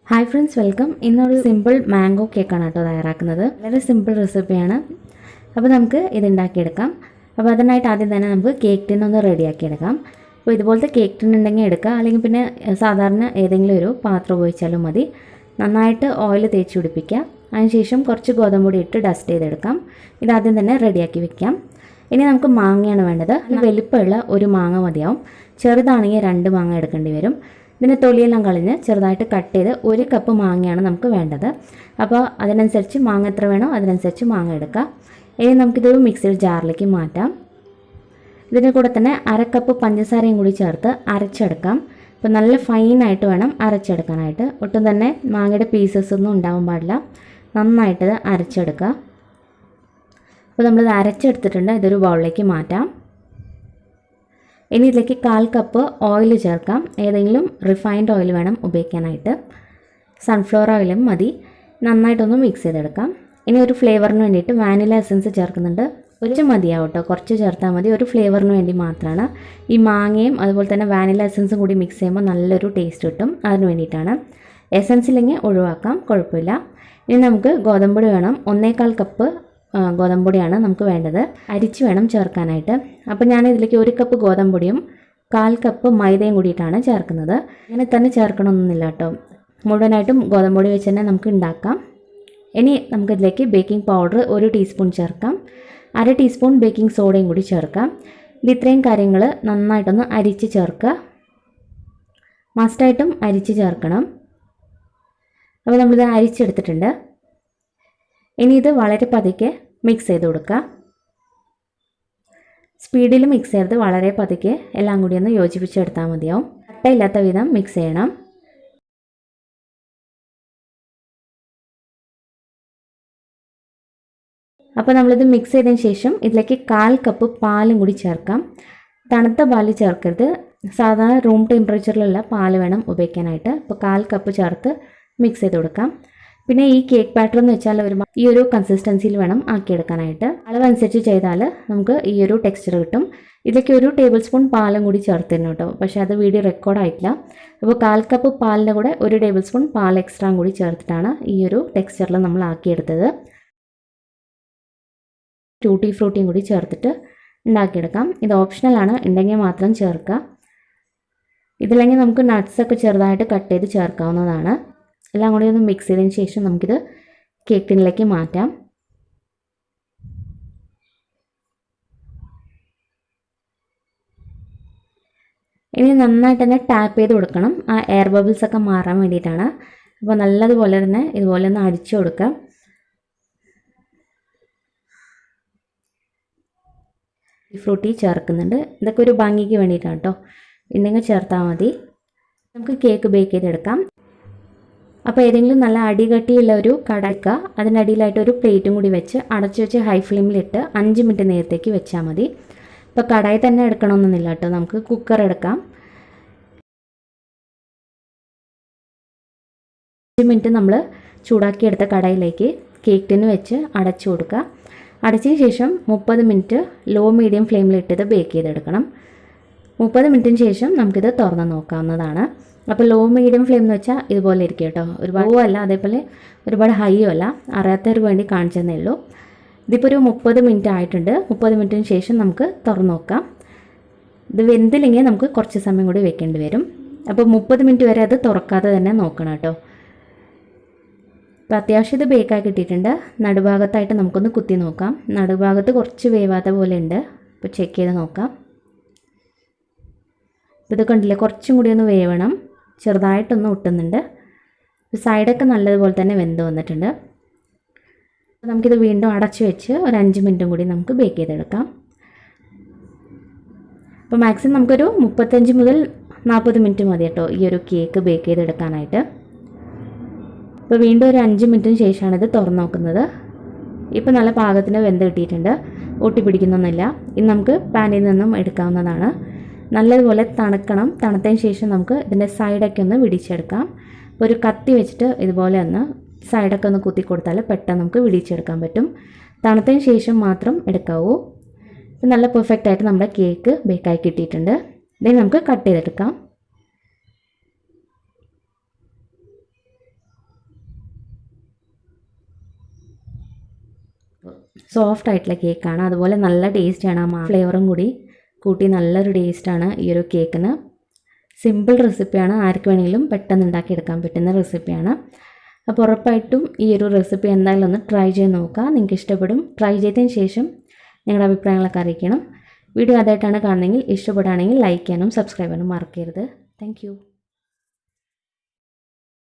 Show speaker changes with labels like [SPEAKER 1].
[SPEAKER 1] Hi friends, welcome. ഇന്നൊരു simple mango കേക്കാണ് കേട്ടോ തയ്യാറാക്കുന്നത്. വളരെ സിമ്പിൾ റെസിപ്പിയാണ്. അപ്പോൾ നമുക്ക് ഇത് ഉണ്ടാക്കിയെടുക്കാം. അപ്പോൾ അതിനായിട്ട് ആദ്യം തന്നെ നമുക്ക് കേക്ക് ടിൻ ഒന്ന് റെഡിയാക്കിയെടുക്കാം. അപ്പോൾ ഇതുപോലത്തെ കേക്ക് ടിൻ ഉണ്ടെങ്കിൽ എടുക്കുക, അല്ലെങ്കിൽ പിന്നെ സാധാരണ ഏതെങ്കിലും ഒരു പാത്രം ഉപയോഗിച്ചാലും മതി. നന്നായിട്ട് ഓയിൽ തേച്ച് പിടിപ്പിക്കുക. അതിനുശേഷം കുറച്ച് ഗോതമ്പ് പൊടി ഇട്ട് ഡസ്റ്റ് ചെയ്തെടുക്കാം. ഇതാദ്യം തന്നെ റെഡിയാക്കി വെക്കാം. ഇനി നമുക്ക് മാങ്ങയാണ് വേണ്ടത്. വലിപ്പമുള്ള ഒരു മാങ്ങ മതിയാവും. ചെറുതാണെങ്കിൽ 2 മാങ്ങ എടുക്കേണ്ടി വരും. ഇതിൻ്റെ തൊലിയെല്ലാം കളഞ്ഞ് ചെറുതായിട്ട് കട്ട് ചെയ്ത് 1 കപ്പ് മാങ്ങയാണ് നമുക്ക് വേണ്ടത്. അപ്പോൾ അതിനനുസരിച്ച് മാങ്ങ എത്ര വേണോ അതിനനുസരിച്ച് മാങ്ങ എടുക്കുക. ഇനി നമുക്കിതൊരു മിക്സിയുടെ ജാറിലേക്ക് മാറ്റാം. ഇതിൻ്റെ കൂടെ തന്നെ 1/2 കപ്പ് പഞ്ചസാരയും കൂടി ചേർത്ത് അരച്ചെടുക്കാം. അപ്പോൾ നല്ല ഫൈനായിട്ട് വേണം അരച്ചെടുക്കാനായിട്ട്. ഒട്ടും തന്നെ മാങ്ങയുടെ പീസസ് ഒന്നും ഉണ്ടാവാൻ പാടില്ല. നന്നായിട്ടത് അരച്ചെടുക്കുക. അപ്പോൾ നമ്മളിത് അരച്ചെടുത്തിട്ടുണ്ട്. ഇതൊരു ബൗളിലേക്ക് മാറ്റാം. ഇനി ഇതിലേക്ക് 1/4 കപ്പ് ഓയിൽ ചേർക്കാം. ഏതെങ്കിലും റിഫൈൻഡ് ഓയിൽ വേണം ഉപയോഗിക്കാനായിട്ട്. സൺഫ്ലവർ ഓയിലും മതി. നന്നായിട്ടൊന്ന് മിക്സ് ചെയ്തെടുക്കാം. ഇനി ഒരു ഫ്ലേവറിന് വേണ്ടിയിട്ട് വാനില എസൻസ് ചേർക്കുന്നുണ്ട്. ഒരു മതിയാവും കേട്ടോ, കുറച്ച് ചേർത്താൽ മതി. ഒരു ഫ്ലേവറിന് വേണ്ടി മാത്രമാണ്. ഈ മാങ്ങയും അതുപോലെ തന്നെ വാനില എസൻസും കൂടി മിക്സ് ചെയ്യുമ്പോൾ നല്ലൊരു ടേസ്റ്റ് കിട്ടും. അതിന് വേണ്ടിയിട്ടാണ്. എസൻസ് ഇല്ലെങ്കിൽ ഒഴിവാക്കാം, കുഴപ്പമില്ല. ഇനി നമുക്ക് ഗോതമ്പ് പൊടി വേണം. 1/4 കപ്പ് ഗോതമ്പ് പൊടിയാണ് നമുക്ക് വേണ്ടത്. അരിച്ച് വേണം ചേർക്കാനായിട്ട്. അപ്പോൾ ഞാൻ ഇതിലേക്ക് 1 കപ്പ് ഗോതമ്പ് പൊടിയും 1/4 കപ്പ് മൈദയും കൂടിയിട്ടാണ് ചേർക്കുന്നത്. അങ്ങനെ തന്നെ ചേർക്കണമെന്നൊന്നുമില്ല കേട്ടോ. മുഴുവനായിട്ടും ഗോതമ്പ് പൊടി വെച്ച് തന്നെ നമുക്ക് ഉണ്ടാക്കാം. ഇനി നമുക്കിതിലേക്ക് ബേക്കിംഗ് പൗഡർ 1 ടീസ്പൂൺ ചേർക്കാം. 1/2 ടീസ്പൂൺ ബേക്കിംഗ് സോഡയും കൂടി ചേർക്കാം. ഇത് ഇത്രയും കാര്യങ്ങൾ നന്നായിട്ടൊന്ന് അരിച്ച് ചേർക്കുക. മസ്റ്റായിട്ടും അരിച്ച് ചേർക്കണം. അപ്പോൾ നമ്മളിത് അരിച്ചെടുത്തിട്ടുണ്ട്. ഇനി ഇത് വളരെ പതുക്കെ മിക്സ് ചെയ്ത് കൊടുക്കുക. സ്പീഡിൽ മിക്സ് ചെയ്ത് വളരെ പതുക്കെ എല്ലാം കൂടി ഒന്ന് യോജിപ്പിച്ചെടുത്താൽ മതിയാവും. കട്ടയില്ലാത്ത വിധം മിക്സ് ചെയ്യണം. അപ്പോൾ നമ്മളിത് മിക്സ് ചെയ്തതിന് ശേഷം ഇതിലേക്ക് 1/4 കപ്പ് പാലും കൂടി ചേർക്കാം. തണുത്ത പാല് ചേർക്കരുത്. സാധാരണ റൂം ടെമ്പറേച്ചറിലുള്ള പാല് വേണം ഉപയോഗിക്കാനായിട്ട്. അപ്പോൾ 1/4 കപ്പ് ചേർത്ത് മിക്സ് ചെയ്ത് കൊടുക്കാം. പിന്നെ ഈ കേക്ക് ബാറ്റർ എന്ന് വെച്ചാൽ ഈ ഒരു കൺസിസ്റ്റൻസിയിൽ വേണം ആക്കിയെടുക്കാനായിട്ട്. അളവനുസരിച്ച് ചെയ്താൽ നമുക്ക് ഈ ഒരു ടെക്സ്ചർ കിട്ടും. ഇതിലേക്ക് 1 ടേബിൾ സ്പൂൺ പാലും കൂടി ചേർത്തിരുന്നു കേട്ടോ, പക്ഷേ അത് വീഡിയോ റെക്കോർഡ് ആയിട്ടില്ല. അപ്പോൾ 1/4 കപ്പ് പാലിൻ്റെ കൂടെ 1 ടേബിൾ സ്പൂൺ പാൽ എക്സ്ട്രാ കൂടി ചേർത്തിട്ടാണ് ഈ ഒരു ടെക്സ്ചറിൽ നമ്മൾ ആക്കിയെടുത്തത്. ടൂട്ടി ഫ്രൂട്ടിയും കൂടി ചേർത്തിട്ട് ഉണ്ടാക്കിയെടുക്കാം. ഇത് ഓപ്ഷണലാണ്, ഉണ്ടെങ്കിൽ മാത്രം ചേർക്കുക. ഇതില്ലെങ്കിൽ നമുക്ക് നട്ട്സൊക്കെ ചെറുതായിട്ട് കട്ട് ചെയ്ത് ചേർക്കാവുന്നതാണ്. എല്ലാം കൂടി ഒന്ന് മിക്സ് ചെയ്തതിന് ശേഷം നമുക്കിത് കേക്ക് ടിന്നിലേക്ക് മാറ്റാം. ഇനി നന്നായിട്ട് തന്നെ ടാപ്പ് ചെയ്ത് കൊടുക്കണം. ആ എയർ ബബിൾസ് ഒക്കെ മാറാൻ വേണ്ടിയിട്ടാണ്. അപ്പോൾ നല്ലതുപോലെ തന്നെ ഇതുപോലെ ഒന്ന് അടിച്ചു കൊടുക്കാം. ഈ ഫ്രൂട്ടി ചേർക്കുന്നുണ്ട്. ഇതൊക്കെ ഒരു ഭംഗിക്ക് വേണ്ടിയിട്ടാണ് കേട്ടോ. ഇല്ലെങ്കിൽ ചേർത്താൽ മതി. നമുക്ക് കേക്ക് ബേക്ക് ചെയ്തെടുക്കാം. അപ്പോൾ ഏതെങ്കിലും നല്ല അടികട്ടിയുള്ള ഒരു കടക്ക, അതിനടിയിലായിട്ട് ഒരു പ്ലേറ്റും കൂടി വെച്ച് അടച്ചു വെച്ച് ഹൈ ഫ്ലെയിമിലിട്ട് 5 മിനിറ്റ് നേരത്തേക്ക് വെച്ചാൽ മതി. ഇപ്പോൾ കടായി തന്നെ എടുക്കണമെന്നൊന്നുമില്ല കേട്ടോ, നമുക്ക് കുക്കർ എടുക്കാം. 5 മിനിറ്റ് നമ്മൾ ചൂടാക്കിയെടുത്ത കടായിലേക്ക് കേക്ക് ടിന്ന് വെച്ച് അടച്ചു കൊടുക്കുക. അടച്ചതിന് ശേഷം 30 മിനിറ്റ് ലോ മീഡിയം ഫ്ലെയിമിലിട്ടത് ബേക്ക് ചെയ്തെടുക്കണം. 30 മിനിറ്റിന് ശേഷം നമുക്കിത് തുറന്ന് നോക്കാവുന്നതാണ്. അപ്പോൾ ലോ മീഡിയം ഫ്ലെയിം എന്ന് വെച്ചാൽ ഇതുപോലെ ഇരിക്കും കേട്ടോ. ഒരുപാട് ലോ അല്ല, അതേപോലെ ഒരുപാട് ഹൈയും അല്ല. അറിയാത്തവർക്ക് വേണ്ടി കാണിച്ചതന്നേ ഉള്ളൂ. ഇതിപ്പോൾ ഒരു 30 മിനിറ്റ് ആയിട്ടുണ്ട്. 30 മിനിറ്റിന് ശേഷം നമുക്ക് തുറന്ന് നോക്കാം. ഇത് വെന്തില്ലെങ്കിൽ നമുക്ക് കുറച്ച് സമയം കൂടി വെക്കേണ്ടി വരും. അപ്പോൾ 30 മിനിറ്റ് വരെ അത് തുറക്കാതെ തന്നെ നോക്കണം കേട്ടോ. അപ്പോൾ അത്യാവശ്യം ഇത് ബേക്കായി കിട്ടിയിട്ടുണ്ട്. നടുഭാഗത്തായിട്ട് നമുക്കൊന്ന് കുത്തി നോക്കാം. നടുഭാഗത്ത് കുറച്ച് വേവാത്ത പോലെ ഉണ്ട്. അപ്പോൾ ചെക്ക് ചെയ്ത് നോക്കാം. അപ്പോൾ ഇത് കണ്ടില്ലേ, കുറച്ചും കൂടി ഒന്ന് വേവണം. ചെറുതായിട്ടൊന്ന് ഒട്ടുന്നുണ്ട്. സൈഡൊക്കെ നല്ലതുപോലെ തന്നെ വെന്ത് വന്നിട്ടുണ്ട്. നമുക്കിത് വീണ്ടും അടച്ചു വെച്ച് ഒരു 5 മിനിറ്റും കൂടി നമുക്ക് ബേക്ക് ചെയ്തെടുക്കാം. അപ്പോൾ മാക്സിമം നമുക്കൊരു 35 മുതൽ 40 മിനിറ്റ് മതി കേട്ടോ ഈ ഒരു കേക്ക് ബേക്ക് ചെയ്തെടുക്കാനായിട്ട്. അപ്പോൾ വീണ്ടും ഒരു 5 മിനിറ്റിന് ശേഷമാണ് ഇത് തുറന്ന് നോക്കുന്നത്. ഇപ്പോൾ നല്ല പാകത്തിന് വെന്ത് കിട്ടിയിട്ടുണ്ട്. ഒട്ടിപ്പിടിക്കുന്നൊന്നുമില്ല. ഇത് നമുക്ക് പാനിൽ നിന്നും എടുക്കാവുന്നതാണ്. നല്ലതുപോലെ തണുക്കണം. തണുത്തതിന് ശേഷം നമുക്ക് ഇതിൻ്റെ സൈഡൊക്കെ ഒന്ന് വിടിച്ചെടുക്കാം. അപ്പോൾ ഒരു കത്തി വെച്ചിട്ട് ഇതുപോലെ ഒന്ന് സൈഡൊക്കെ ഒന്ന് കുത്തി കൊടുത്താൽ പെട്ടെന്ന് നമുക്ക് വിടിച്ചെടുക്കാൻ പറ്റും. തണുത്തതിന് ശേഷം മാത്രം എടുക്കാവൂ. നല്ല പെർഫെക്റ്റ് ആയിട്ട് നമ്മുടെ കേക്ക് ബേക്കായി കിട്ടിയിട്ടുണ്ട്. ഇതിന് നമുക്ക് കട്ട് ചെയ്തെടുക്കാം. സോഫ്റ്റ് ആയിട്ടുള്ള കേക്കാണ്. അതുപോലെ നല്ല ടേസ്റ്റാണ്. ആ ഫ്ലേവറും കൂടി കൂട്ടി നല്ലൊരു ടേസ്റ്റാണ് ഈ ഒരു കേക്കിന്. സിമ്പിൾ റെസിപ്പിയാണ്, ആർക്ക് വേണമെങ്കിലും പെട്ടെന്ന് ഉണ്ടാക്കിയെടുക്കാൻ പറ്റുന്ന റെസിപ്പിയാണ്. അപ്പോൾ ഉറപ്പായിട്ടും ഈ ഒരു റെസിപ്പി എന്തായാലും ഒന്ന് ട്രൈ ചെയ്ത് നോക്കുക, നിങ്ങൾക്ക് ഇഷ്ടപ്പെടും. ട്രൈ ചെയ്തതിന് ശേഷം നിങ്ങളുടെ അഭിപ്രായങ്ങളൊക്കെ അറിയിക്കണം. വീഡിയോ ആദ്യമായിട്ടാണ് കാണുന്നതെങ്കിൽ ഇഷ്ടപ്പെടുകയാണെങ്കിൽ ലൈക്ക് ചെയ്യാനും സബ്സ്ക്രൈബ് ചെയ്യാനും മറക്കരുത്. താങ്ക്